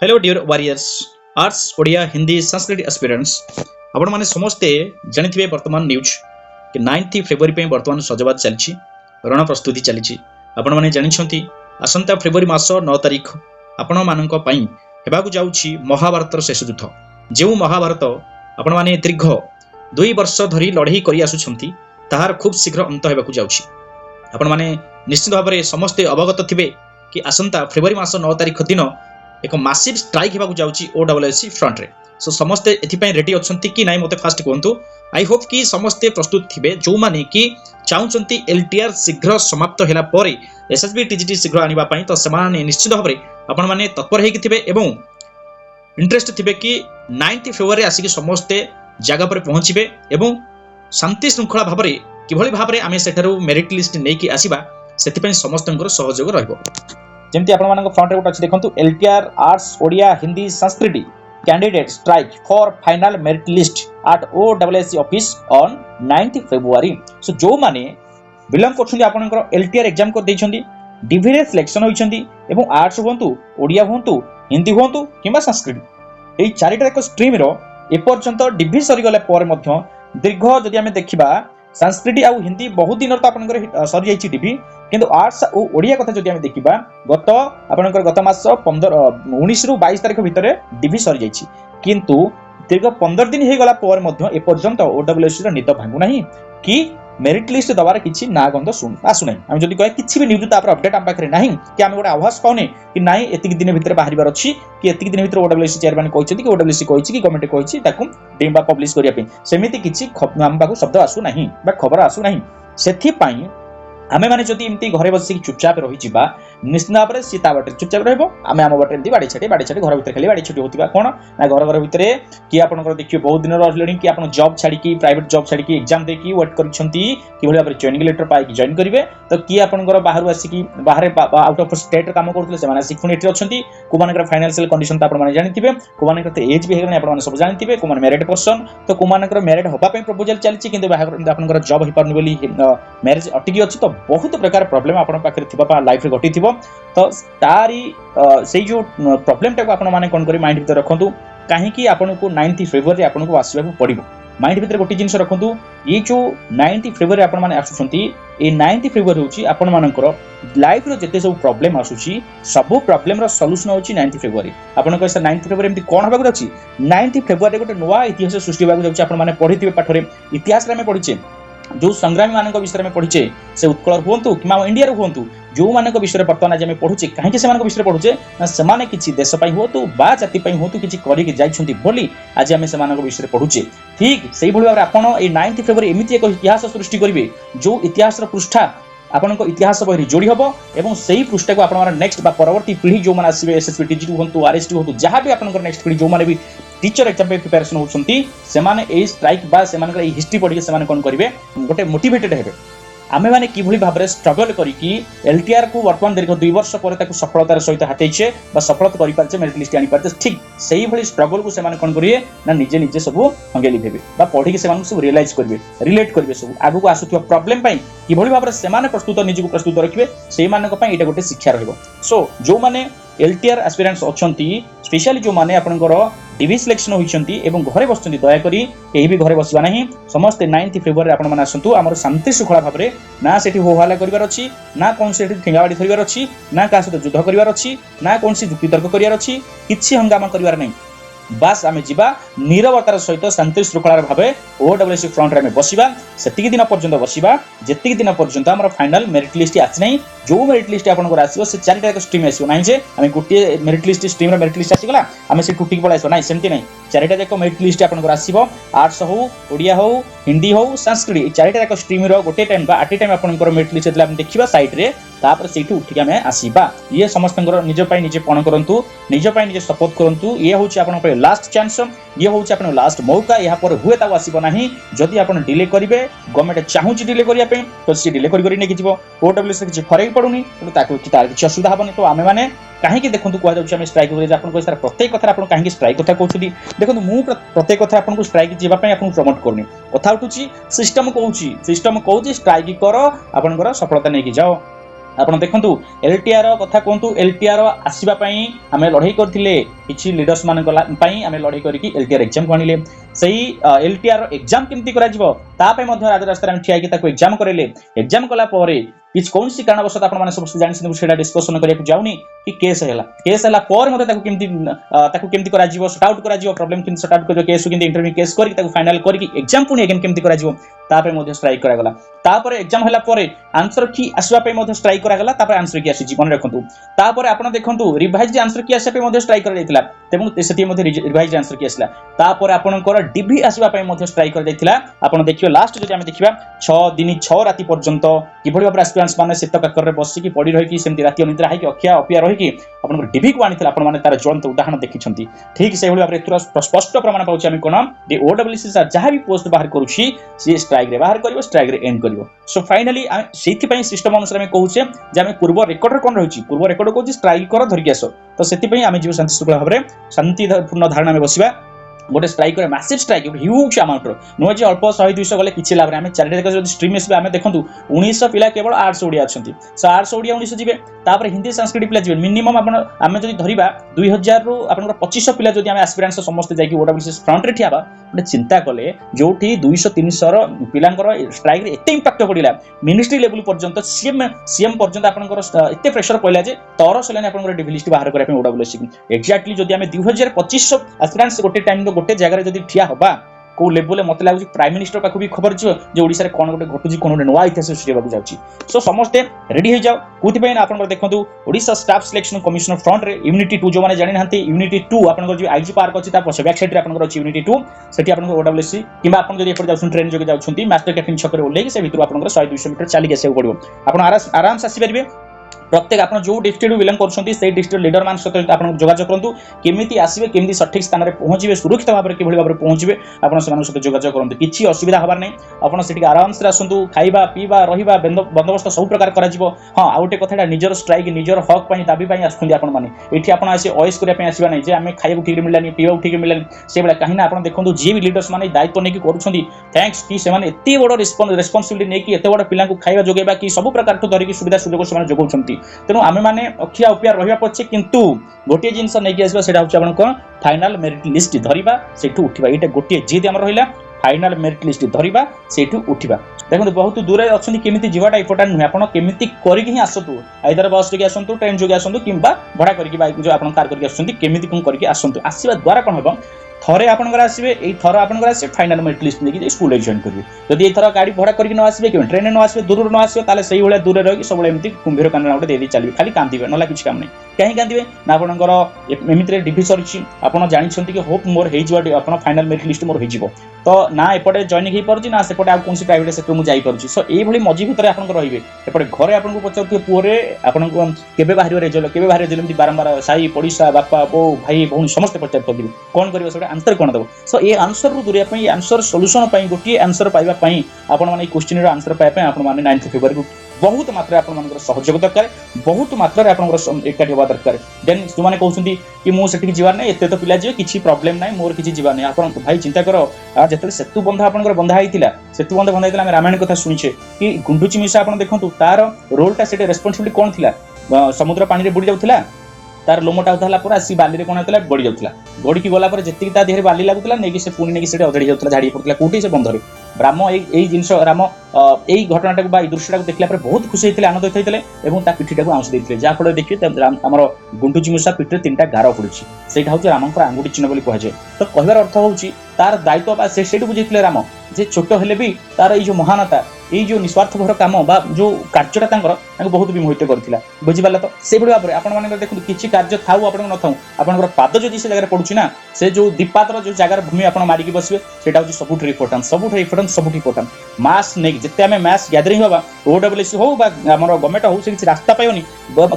Hello dear warriors arts Odia Hindi Sanskrit aspirants आपण माने समस्ते जानिथिबे वर्तमान न्यूज कि 9 फेब्रुआरी पे वर्तमान सजबाद चलछि रण प्रस्तुति चलछि आपण माने जानिछंती आसंता फेब्रुआरी मास 9 तारिख आपण मानक पई हेबाकु जाउछि महाभारतर शेष युद्ध जेउ महाभारत आपण माने दीर्घ 2 वर्ष धरी लढाई करि आसुछंती ताहार खूब शीघ्र अंत हेबाकु जाउछि आपण माने निश्चित भाबरे समस्ते अवगत थिबे कि आसंता फेब्रुआरी मास 9 तारिख दिन एक मासिव स्ट्राइक हेबाकु जाउछि ओडब्ल्यूएससी फ्रंट रे सो समस्ते एथिपई रेडी अछंती कि नाइ मते फास्ट कहंतु आई होप कि समस्ते प्रस्तुत थिबे जो माने कि चाहुचंती एलटीआर शीघ्र समाप्त होला परे एसएसबी टीजीटी शीघ्र आनिबा पई तो समान निश्चित भाबरे आपण माने तत्पर हेकि थिबे एवं इंटरेस्ट थिबे कि 9 फेब्रुआरी आसी समस्ते जगह पर पहुंचीबे एवं शांति श्रृंखला भाबरे किभଳି भाबरे आमे सेठारु मेरिट लिस्ट नै कि आसीबा सेति पई समस्तंकर सहयोग रहइबो जेमती आपण मानक फ्रंट रे गोट अछि देखंतु LTR arts Odia Hindi Sanskrit candidate strike for final merit list at OWSC office on 9 February so जो माने बिलोंग करछन्ती आपनकर एलटीआर एग्जाम को दैछन्ती डिवी रे सिलेक्शन होइछन्ती एवं आर्ट्स होंतु ओडिया होंतु हिंदी होंतु किबा संस्कृत एई चारिटा एक स्ट्रीम रो ए पर्यंत डिवी सरी गले पर मध्य दीर्घ जदि हमें देखिबा संस्कृत आ हिंदी बहुत दिन तो आपनकर सरी जाइछि डिवी किंतु आर्ट्स और ओडिया कथा जदि हम देखिबा गत आपनकर गत मास 19 रु 22 तारिख भितरे डिवी सरी जाइछि किंतु दीर्घ 15 दिन हे गला पर मध्य ए पर्यंत ओडब्ल्यूएससी रो निद भांगु नाही कि मेरिट लिस्ट दबार किछि ना गंध आसु नाही हम जदि कहे किछि भी न्यूज तापर अपडेट हम पाखरे नाही कि हम गोटे आवाज पाउने कि नाही एतिक दिन भितर बाहरिबार अछि कि एतिक दिन भितर ओडब्ल्यूएससी चेयरमैन कहिछि कि ओडब्ल्यूएससी कहिछि कि गवर्नमेंट कहिछि ताकू डिम्बा पब्लिश करिया पे सेमिति किछि हम पाखु शब्द आसु नाही बा खबर आसु नाही सेथि पई आमे माने जदि इमती घरे बसी चुपचाप रही जिबा निश्चित भाव में सी बाटे चुपचाप रहिबो आमे आम बाटे एमती बाड़ी छाटी घर भीतर खाली बाड़ी छुटी होतिबा कोन ना घर भीतर कि आपनकर देखियो बहुत दिन रहलेनी कि आपन जॉब छाड़ी की प्राइवेट जॉब छाड़ी की एग्जाम दे की वेट करछंती कि भली भाबरे जॉइनिंग लेटर पाई कि जॉइन करिवे तो कि आपनकर बाहर आसी कि बाहर आउट ऑफ स्टेट काम करथले से माने सिखुनी एठी अछंती को मानकर फाइनेंशियल कंडीशन त आपन माने जानिथिबे को मानकर त एज भी हेगनी आपन माने सब जानिथिबे को माने मैरिड पर्सन तो को मानकर मैरिड होबा पे प्रपोजल चलछि किंतु बाहर आपनकर जॉब हि परनी बोली मैरिज अटकी अछि तो बहुत प्रकार प्रॉब्लम आपन पाखरे थिबा लाइफ रे घटी थिबो तो तारी से जो प्रॉब्लम टाको आपण माने कोन करी माइंड भीतर रखंतु काहे कि आपण को 9 फेब्रुआरी आपण को आसीबा पड़िबो माइंड भीतर गोटी जिंस रखंतु ये जो 9 फेब्रुआरी आपण माने आसुछंती ए 9 फेब्रुआरी होची आपण मानकर लाइफ रो जते सब प्रॉब्लम आसुची सब प्रॉब्लम रो सॉल्यूशन होची 9 फेब्रुआरी आपण कहै 9 फेब्रुआरी एमती कोन होबा अछि 9 फेब्रुआरी गोटे नवा इतिहास सृष्टि होबा जाउची आपण माने पढिथिबे पाठरे इतिहास रे हम पढिचे जो संग्रामी मानक विषय में पढ़िचे से उत्कल हुंतु कि इंडिया हुंतु जो मानक विषय वर्तमान आज पढ़ुचे कहीं से विषय पढ़ुचे ना किसी देश हुंतु बा जाति हुंतु किसी करके जाइछंती बोली आज आम से विषय पढ़ुचे ठीक से भाव में आपड़ ये 9 फेब्रुआरी एमती एक इतिहास सृष्टि करेंगे जो इतिहास पृष्ठा आपण इतिहास बही जोड़ी हम और से पृष्ठा को आप नेक्स्ट परवर्ती पीढ़ी जो मैंने आसवे एसएसबी टीजीटी हूँ आरएसटी हूँ जहाँ भी आप नेक्स्ट पीढ़ी जो मैंने भी टीचर एग्जाम प्रिपरेशन होती से स्ट्राइक बा से हिस्ट्री पढ़ी से कौन करेंगे गोटे मोटिवेटेड हेबे आमे माने किभली भाबरे स्ट्रगल करिकी एलटीआर को वर्तमान दीर्घ 2 वर्ष पर ताकू सफलतार सहित हातेइछे बा सफलता करि पारछे मेरिट लिस्ट आनि पारछे ठीक सेही भली स्ट्रगल को से माने कोन करिए ना निजे निजे सब हंगेली भेबे बा पढी के से माने सब रियलाइज करबे रिलेट करबे सब आगु को आसुथिबा प्रॉब्लम पई किभली भाबरे से माने प्रस्तुत निजे को प्रस्तुत रखिबे सेही मानक पई एटा गोटे शिक्षा रहइबो सो जो माने एलटीआर एस्पिरेंट्स अछंती स्पेशली जो माने आपनकर डिवी सिलेक्शन होइछंती एवं घरे बसचंती दया करी केही भी घरे बसबा नाही समस्त 9 फेब्रुआरी आपण माने आसंतु हमर शांति श्रृंखला भाबरे ना सेठी होहाला करिवार अछि ना कोन सेठी ठिंगावाडी धरिवार अछि ना का सहित युद्ध करिवार अछि ना कोन सी युक्ति तर्क करिवार अछि किछि हंगामा करिवार नाही बास आमे जिबा नीरवतार सहित शांति श्रृंखलार भाबे ओडब्ल्यूएससी फ्रंट रे आमे बसिबा सेतिकी दिन पर्यंत बसिबा जेतिकी दिन पर्यंत हमर फाइनल मेरिट लिस्ट आछि नाही जो मेरिट लिस्ट आपन को आसीबो से चारिटा एक स्ट्रीम आसीबो नाही जे आमे गोटे मेरिट लिस्ट स्ट्रीम रे मेरिट लिस्ट आसी गला आमे से टुटी पळा आसीबो नाही सेमति नाही चारिटा एक मेरिट लिस्ट आपन को आसीबो आर्ट्स हो ओडिया हो हिंदी हो संस्कृत ए चारिटा एक स्ट्रीम रो गोटे टाइम बा एट टाइम आपन को मेरिट लिस्ट हम देखिबा साइट रे तापर सेठी उठिक आमे आसीबा ये समस्तंकर निज पई निजे पण करंतु निज पई निजे सपोर्ट करंतु ये होची आपन पे लास्ट चांस ये होची आपन लास्ट मौका यहा पर हुए ता आसीबो नाही जदि आपन डिले करिवे गवर्नमेंट चाहूची डिले करिया पे तो सी डिले करि नै किजिवो ओडब्ल्यूएस किछि फरक पडुनी तो ताको कि तार किछि असुविधा हबनी तो आमे माने काहे कि देखंतु कोहा जाउची आमे स्ट्राइक करे आपन को सर प्रत्येक कथा आपन काहे कि स्ट्राइक कथा कहउछदी देखंतु मु प्रत्येक कथा आपन को स्ट्राइक जेबा पय आपन प्रमोट करनी कथा उठुची सिस्टम कहउची स्ट्राइक करो आपन को सफलता नै कि जाओ ଆପଣ ଦେଖନ୍ତୁ ଏଲଟିଆର କଥା କୁହନ୍ତୁ ଏଲଟିଆର ଆସିବା ପାଇଁ ଆମେ ଲଢ଼େଇ କରିଥିଲେ କିଛି ଲିଡର୍ସ ମାନଙ୍କ ପାଇଁ ଆମେ ଲଢ଼େଇ କରିକି ଏଲଟିଆର ଏକ୍ଜାମକୁ ଆଣିଲେ ସେଇ ଏଲଟିଆର ଏକ୍ଜାମ କେମିତି କରାଯିବ ତା ପାଇଁ ମଧ୍ୟ ରାଜରାସ୍ତାରେ ଆମେ ଠିଆ ହେଇକି ତାକୁ ଏକ୍ଜାମ କରାଇଲେ ଏକ୍ଜାମ କଲା ପରେ କିଛି କୌଣସି କାରଣବଶତଃ ଆପଣମାନେ ସମସ୍ତେ ଜାଣିଛନ୍ତି ମୁଁ ସେଇଟା ଡିସ୍କସନ କରିବାକୁ ଯାଉନି କି କେସ୍ ହେଲା ପରେ ମଧ୍ୟ ତାକୁ କେମିତି କରାଯିବ ସର୍ଟ ଆଉଟ୍ କରାଯିବ ପ୍ରୋବ୍ଲେମ କେମିତି ସର୍ଟ ଆଉଟ୍ କରିବ କେସ୍ କେମିତି ଇଣ୍ଟରଭ୍ୟୁ କେସ୍ କରିକି ତାକୁ ଫାଇନାଲ କରିକି ଏକ୍ଜାମ ପୁଣି ଏଗେନ୍ କେମିତି କରାଯିବ ତା ପାଇଁ ମଧ୍ୟ ଷ୍ଟ୍ରାଇକ୍ କରାଗଲା ତାପରେ ଏକ୍ଜାମ ହେଲା ପରେ ଆନ୍ସର କି ଆସିବା ପାଇଁ ମଧ୍ୟ ଷ୍ଟ୍ରାଇକ୍ କରାଗଲା ତାପରେ ଆନ୍ସର କି ଆସିଛି ମନେ ରଖନ୍ତୁ ତାପରେ ଆପଣ ଦେଖନ୍ତୁ ରିଭାଇଜ ଆନ୍ସର କି ଆସିବା ପାଇଁ ମଧ୍ୟ ଷ୍ଟ୍ରାଇକ୍ କରାଯାଇଥିଲା ଏବଂ ସେଥିପାଇଁ ମଧ୍ୟ ରିଭାଇଜ ଆନ୍ସର କି ଆସିଲା ତାପରେ ଆପଣଙ୍କର ଡିଭି ଆସିବା ପାଇଁ ମଧ୍ୟ ଷ୍ଟ୍ରାଇକ୍ କରାଯାଇଥିଲା ଆପଣ ଦେଖିବେ ଲାଷ୍ଟ ଯଦି ଆମେ ଦେଖିବା 6 ରାତି ପର୍ଯ୍ୟନ୍ତ କିଭଳି ଭାବରେ ଆସ୍ପିରାନ୍ସ ମାନେ ଶୀତ କାକରରେ ବସିକି ପଡି ରହିକି ସେମିତି ରାତି ଅନିଦ୍ରା ହେଇକି ଅପିଆ ରହିକି ଆପଣଙ୍କର ଡିଭିକୁ ଆଣିଥିଲେ ଆପଣମାନେ ତାର ଜ୍ୱଳନ୍ତ ଉଦାହରଣ ଦେଖିଛନ୍ତି ଠିକ୍ ସେଇଭଳି ଭାବରେ ଏଥିର ସ୍ପଷ୍ଟ ପ୍ରମାଣ ପାଉଛି ଆମେ କ'ଣ ଯେ ଓଡବ୍ଲ୍ୟୁସି ଯାହା ବି ପୋଷ୍ଟ ବାହାର କରୁଛି ସିଏ ଷ୍ଟ୍ରାଇକ୍ରେ ବାହାର କରିବ ଷ୍ଟ୍ରାଇକ୍ରେ ଏଣ୍ଡ କରିବ ସୋ ଫାଇନାଲି ସେଇଥିପାଇଁ ସିଷ୍ଟମ ଅନୁସାରେ ଆମେ କହୁଛେ ଯେ ଆମେ ପୂର୍ବ ରେକର୍ଡରେ କ'ଣ ରହିଛି ପୂର୍ବ ରେକର୍ଡ କହୁଛି ଷ୍ଟ୍ରାଇକ୍ କର ଧରିକି ଆସ ତ ସେଥିପାଇଁ ଆମେ ଯିବୁ ଶାନ୍ତି ଶୃଙ୍ଖଳା ଭାବରେ ଶାନ୍ତିପୂର୍ଣ୍ଣ ଧାରଣା ଆମେ ବସିବା गोटे strike massive strike huge amount नुहे जे अल्प 100-200 गले किसी लाभ आम चार स्ट्रीम आसवे आम देखो 1900 पिला केवल आर्ट्स ओडिया अच्छा सो आर्ट्स ओडिया 1900 जी हिंदी संस्कृत पिला जी मिनिमम आम जो धरवा 2000 रु 2500 पिला जो आम एस्पिरेंट्स समस्त जाकि ओडब्ल्यूसी फ्रंट रे ठिया गोटे चिंता कले जो 200-300 पिलांकर स्ट्राइक रे एते इंपैक्ट पड़िला मिनिस्ट्री लेवल पर्यंत सीएम पर्यंत आपनकर एते प्रेशर पड़िला जे तरस लेने आपनकर डिवी लिस्ट बाहर करा पे ओडब्ल्यूसी एक्जेक्टली जदि आम 2500 एस्पिरेंट्स गोटे टाइम गोटे जगह जदि ठिया होबा को लेवल मत लगुच प्राइम मिनिस्टर पाखु भी खबर जो ओडिशा रे कोन गोटे घटुची कोन नुआ इतिहास सृष्टि होबाक जाउची सो समस्ते रेडी हो जाओ कोथि आपन देखंतु Odisha staff selection commissioner front रे यूनिटी 2 जो माने जानि नहंती यूनिटी 2 आपन जो आईजी पार्क अछि ता पछ बैक साइड रे आपन अछि यूनिटी 2 सेठी आपन ओडब्ल्यूसी किबा आपन जदि एपर जाउछन ट्रेन जोगे जाउछंती मास्टर कैफिन छक रे ओल्लेकी से भितर आपन 100-200 मीटर चली गेसे पड़िबो आपन आराम से आसी परिबे प्रत्येक आप जो डिस्ट्रिक्ट बिलंग कर डिस्ट्रिक्ट लीडर मान सहित आप जोगाजोग करूँ केमी आसवे केमी सठिक स्थान में पहुँचे सुरक्षित भाव में कि भाव में पहुँचे आप सहित जोगाजोग करूँ किसी असुविधा हबार नहीं आपड़ से आराम से आसतु खाइबा पीवा रहा बंदोबस्त सब प्रकार कर हाँ आउ गोटे कथा निजर स्ट्राइक निजर हक दाबी आसुँच आपने आप आसी अयस करने आसवा नहीं आम खाइबा ठीक मिलानी पीवा ठीक मिलानी से भाई कहीं आप देखो जी भी लीडर्स मैंने दायित्व नहीं कर थैंक्स कि एत बड़ रेस्पॉन्सिबिलिटी नहीं एत बड़ पिला खाइबा जोगेबा कि सब प्रकार धरिकी सुविधा सुजोग से जोगाउछंती तेणु आम मैंने अखिया उपिया रहा पछे किंतु गोटे जिनस नहीं आसवा से फाइनाल मेरिट लिस्ट धरवा से उठा ये गोटे जीत आम रहा फाइनाल मेरिट लिस्ट धरवा से उठा देखो बहुत दूर अच्छा केमी जीवाटा इंपोर्टाट नुहे आप केमी करके आसतु आइदर बस जोगे आसतु ट्रेन जोगे आसतु कि भड़ा करके बाइक जो आप कार करके आसमी कौन करके आसतु आसवा द्वारा कौन हम थरे आपनकर आसबे एई थर आपनकर आसे फाइनल मेरिट लिस्ट लेके स्कूल जॉइन करिवे जदि एई थर गाड़ी भड़ा करके न आसबे कि ट्रेन न आसबे दूर न आसबे ताले सही भले दूर रही सब एमती कुंभीर कांडा गोटे देदी चलिए खाली कांदिबे नला किछ काम नहीं कहीं कांदिबे ना आपनकर एमितिरे डिभि सरिछि आपन जानिछंती कि होप मोर हेइ जिवा आपन फाइनल मेरिट लिस्ट मोर हेइ जिवो तो ना एपटे जॉइनिंग हेइ परछि ना सेपटे आ कोनसी प्राइवेट सेक्टर मु जाई परछि सो एई भली मजी भितरे आपन रहिबे एपटे घरे आपन को पचाउथे पुरे आपन को केबे बाहरियो रिजल्ट केबे बाहरियो जेमति बारंबार साई पड़िसा बापा बो भाई भौणी समस्त पचार करदिबे कोन करिवो सेटा आंसर कोन दबो सो ये आंसर रु दूरिया पई आंसर सॉल्यूशन पई गोटी आंसर पाइबा पई आपन माने क्वेश्चन रो आंसर पाइबा पई आपन माने 9 फेब्रुआरी को बहुत मात्रा आपन मानकर सहयोग दरकार बहुत मात्रा आपन एकाठी होबा दरकार देन जो माने कहउछंती कि मु सेठी जीवार नै एते तो पिला जियो किछि प्रॉब्लम नै मोर किछि जीवार नै आपन भाई चिंता करो आ जेते सेतु बंधा आपनकर बंधा आइतिला सेतु बंधा बंधा हम रामायण कथा सुनिछे कि गुंडुची मिसा आपन देखंतु तार रोलटा सेटे रेस्पोंसिबिलिटी कोन थिला समुद्र पानी रे बुडी जाउथिला तार लोमटा उठाला पर आसी बाली रे कोन होतला बडी जाउथिला बडी की गला पर जेति ता देहरे बाली लागुतला नै कि से पुनी नै कि सेटे अधड़ी जाउथिला झाड़ी पड़तला कोठी से बंधरे राम एई जिंस राम एई घटनाटा को बा एई दृश्यटा को देखला पर बहुत खुशी हेतिले आनंद हेतिले एवं ता पिठीटा को आंस देथिले जा फळ देखि हमर गुंडुची मुसा पिठरे तीनटा गार पडुची सेटा होची रामकर आंगुठी चिन्ह बोली कहजे तो कहबार अर्थ होची तार दायित्व बा से सेटु बुझिथिले राम जे छोट हेले भी तार एई जो महानता एई जो निस्वार्थभर काम बा जो कार्यटा तांकर बहुत विमोहित करथिला बुझिबाला तो से भଳି भाबरे आपण माने देखु किछि कार्य थाउ आपण न थाउ आपनकर पाद जदि से जगह पडुची ना से जो दीपातर जो जगह भूमि आपण मारी के बसबे सेटा होची सबुठ इम्पोर्टेंट सबुठ इम्पोर्टेंट मास नै जते हमें मास गैदरिंग होबा ओडब्ल्यूसी हो बा हमर गवर्नमेंट हो से किछि रास्ता पायोनी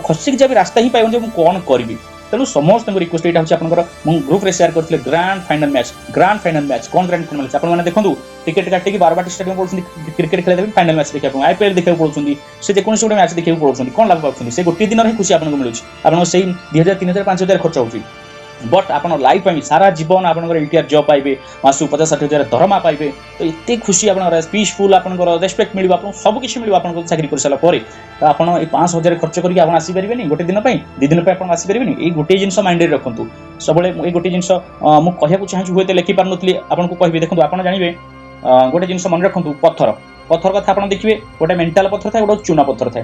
खसी जबि रास्ता ही पायोनी जे मु कोन करबी तेणु समस्त रिक्वेस्ट यहाँ हूँ आपंकर ग्रुप रे शेयर करते ग्रांड फाइनल मैच कौन ग्रांड फाइनल मैच आपने देखो टिकेट काटिक बारबाटी स्टेडियम पड़ते क्रिकेट खेल फाइनल मैच देखा आईपीएल देखा पड़ते से जेकोसी गोटे मैच देखा पड़ते कौन लाभ पाते से गोटे दिन ही खुशी आपको मिलूँ आप 2000 3000 5000 खर्च होती बट आप लाइफ में सारा जीवन आप एलटीआर जॉब पाइबे मासु 50-60 दरमा पाइबे तो एत खुशी आप पीसफुल आप रेस्पेक्ट मिल सब किसी मिल आप चाकरी कर सारा पर तो आप 5,000 खर्च करके आप आसपारे गोटे दिन 2 दिन आप आसपारे ये गोटे जिन माइंड में रखु सब ये गोटे जिन मुझे चाहिए हुए लिखिपार नी आपको कहि देखो आप जानवे गोटे जिन मन रखु पत्थर पत्थर कथा आप देखिए गोटे मेंटाल पत्थर था गोटे चूना पत्थर था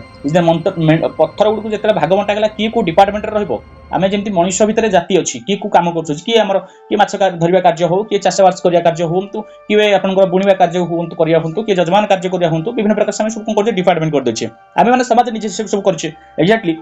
पत्थर गुड़ जो भाग बंटा गला किए को डिपार्टमेंट आम जमी मनुष्य भितर जाति अच्छी किए को कम कर किए आम किए माछ धरवा कार्य हो किए चाषबास करने कार्य हूँ किए आप बुणवा कार्य हूँ करा हूँ किए जजमान कार्य करा हूँ विभिन्न प्रकार से सब कौन कर डिपार्टमेंट करदे आम मैंने समाज निजे सब करे एक्जाक्टली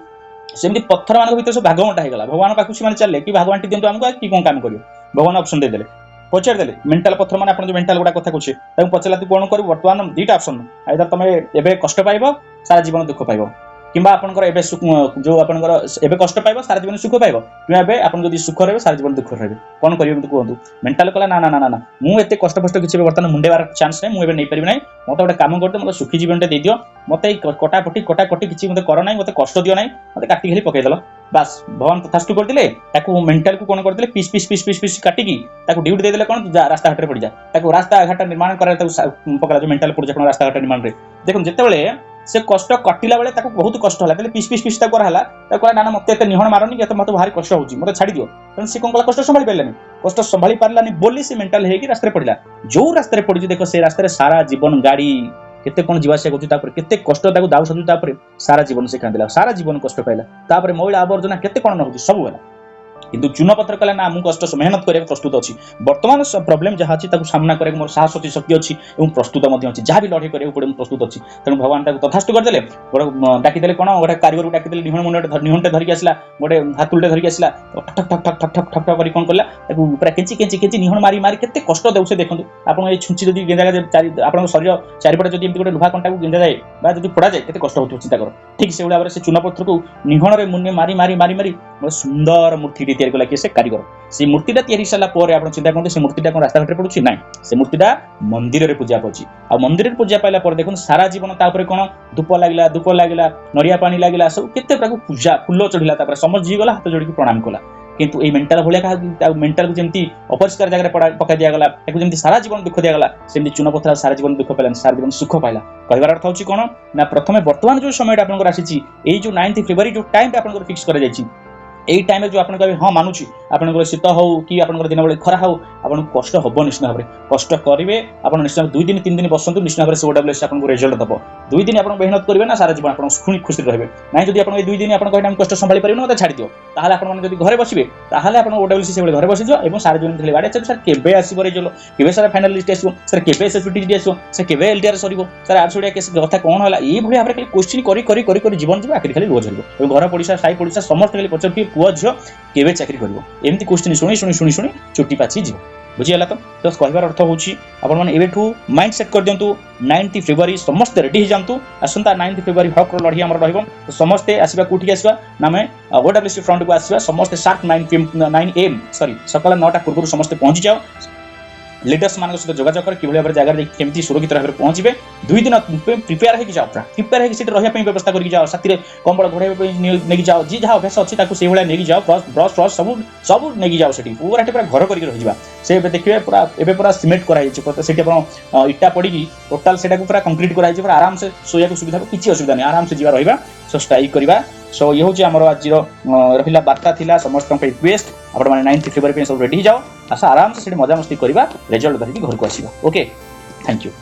सेमती पत्थर मान भर सब भाग बंटा होगा भगवान पाखु से चले कि भाग बांटी दिखाँ आमको कि कौन काम कर भगवान ऑप्शन देदेले पचारदे मेंटाल पत्थर मैंने आप मेंटाल गुड़ा कथा कहे पचारा तू कौन कर बर्तमान 2टा ऑप्शन आइदर तुम एबे कष्ट पाइब सारा जीवन दुख पाइब किंबा आपनकर एबे जो आपनकर एबे कष्ट पाइब सारा जीवन सुख पाइब कि एबे आपन जदि सुख रहे सारा जीवन दुख रहे कौन करियो मते कहंतु मेंटाल कला ना ना ना ना मु एते कष्ट फष्ट किछि बर्तमान मुंडेबार चांस नै मु एबे नै परिबि नै मते गोटे काम करदे मते सुखी जीवन दे दियो मते कटाकटी किछि मते कर नै मते कष्ट दियो नै मते काटी खेली पकै देलो बस भगवान तथास्तु करदिले ताकू मेंटाल को कोन करदिले piece piece piece piece piece काटी की ताकू ड्यूटी दे देले कोन रास्ता घाट रे पड़ जा ताकू रास्ता घाट निर्माण करे ताकू पकड़ा जो मेंटाल पड़ जा कोन रास्ता घाट निर्माण रे देखो जेते बेले से कष्ट कटिला बेले ताकू बहुत कष्ट होला तले पीस पीस पीस ता कराला ताकू ना ना मते एते निहण मारनी के मते भारी कष्ट होची मते छाडी दियो तन से कोन कला कष्ट संभाली पारलानी कष्ट संभाली पारलानी बोली से मेंटल हे की रास्ता रे पड़िला जो रास्ता रे पड़ी देखो से रास्ता रे सारा जीवन गाड़ी केते कोन जीवासे करछु तापर केते कष्ट ताकू दाउ सजु तापर सारा जीवन से कांदिला सारा जीवन कष्ट पाइला तापर महिला आवर्जना केते कोन न होची सब होला किंतु चूनपत्र कला ना मु कष्ट मेहनत करे प्रस्तुत अछि वर्तमान प्रॉब्लम जहा अछि ताकू सामना करे मोर साहस अछि शक्ति अछि एवं प्रस्तुत मध्ये अछि जहा भी लड़ाई करे पड़े प्रस्तुत अछि तनु भगवान ताकू तथास्तु कर देले डाकी देले कोन गोटे कारीगर डाकी देले निहणटे धरि आसला गोटे हातुलटे धरि आसला ठक ठक ठक ठक ठक ठक करी कोन करला ताकू पूरा केंची केंची केंची निहण मारी मारी केते कष्ट देउसे देखंतु आपण ए छुंची जदी गेंदा आपण शरीर चारिपटे जदी एमती गोटे लुहा कंटा को गेंदा जाय बा जदी फोड़ा जाय केते कष्ट होतो चिंता कर ठीक से उडा से चूनपत्र को निहण रे मुन्ने मारी मारी मारी मारी सुंदर मूर्ति तैयार कला कि से कारीगर से मूर्तिटा तैयारी साला पर आपण चिंता करते से मूर्तिटा कोन रास्ता घाट रे पडुछि नाही से मूर्तिटा मंदिर रे पूजा पछि आ मंदिर रे पूजा पाइला पर देखुन सारा जीवन ता ऊपर कोन धूप लागिला नरिया पानी लागिला सब केते प्रकार पूजा फूल चढ़िला ता पर समझ जी गला हाथ जोड़ी के प्रणाम कला किंतु ए मेंटल भलिया का मेंटल को जेमती अपरिष्कार जगह रे पका दिया गला ताकू जेमती सारा जीवन दुख दिया गला सेमती चूनपत्र सारा जीवन दुख पाइला सारा जीवन सुख पाइला कहबार अर्थ होछि कोन ना प्रथमे वर्तमान जो समय आपनकर आसीछि एई जो 9 फरवरी जो टाइम आपनकर फिक्स करा जायछि एई टाइम जो आपन कहबे हां मानुछि आपनकर शीत हो कि आपनकर दिन बेले खरा हो आपन कष्ट हबो निश्चित भाबरे कष्ट करिवे आपन निश्चित 2 दिन 3 दिन बसंतु निश्चित भाबरे ओडब्ल्यूएस आपन को रिजल्ट दबो 2 दिन आपन मेहनत करिवे ना सारा जीवन आपन खुनी खुशी रहबे नाही जदी आपन 2 दिन आपन कहना हम कष्ट संभाली परिबे ना त छाडी दियो ताहाले आपन माने जदी घरे बसिबे ताहाले आपन ओडब्ल्यूएस से बेले घरे बसि जो एवं सारा जीवन थले बाडे सर केबे आसीबो रिजल्ट केबे सारा फाइनल लिस्ट आसीबो सर केबे एसएसपीटी आसीबो सर केबे एलटीआर सरीबो सर आरसोडिया केस कथा कोन होला ई भली भाबरे खाली क्वेश्चन करी करी करी करी जीवन जीवा आखिर खाली रोज हरबो एवं घर पडिसा साई पडिसा समस्त खाली पचर कि पुआ झियो केबे चाकरी करिवो एमती क्वेश्चन शुणी शुणी शुणी शुणी चुट्टी पाछि जीव बुझिगला तो कहबार अर्थ होछि आपण माने एबेठू माइंड सेट कर दियंतु 9 फरवरी समस्त रेडी हो जांतु असंता 9 फरवरी हक लढी हमर रहइबो तो समस्त आसीबा कोठी आसीबा नामे ओडब्ल्यूसी फ्रंट को आसीबा समस्त शार्प 9 am सॉरी सकाळ 9टा पूर्व समस्त पहुंची जाओ लीडर्स मान सहित जोगाजोग कर किभली जगह केमती सुरक्षित भाव में पहुंचे 2 दिन प्रिपेयर हो जाओ प्रिपेयर होकर रही व्यवस्था करके जाओ साथी कंबल घोड़े नहीं जाओ जी जहाँ अभ्यास अच्छी से भाई नहीं जाओ ब्रश ट्रश सब सब नहीं जाओ से पूरा पूरा घर करके रही से देखिए पूरा एवं पूरा सिमेंट कराई इटा पड़ी टोटाल से पूरा कंक्रीट कराई आराम से शोया सुविधा किसी असुविधा नहीं आराम से जीवा रहा सो स्ट्राइक करवा सो ये हूँ आम आज रहा बार्ता थी समस्त रिक्वेस्ट आप 9 फरवरी सब रेडी जाओ आशा आराम से मजामस्ती करवा रिजल्ट धरिकी घर को आसवा ओके थैंक यू।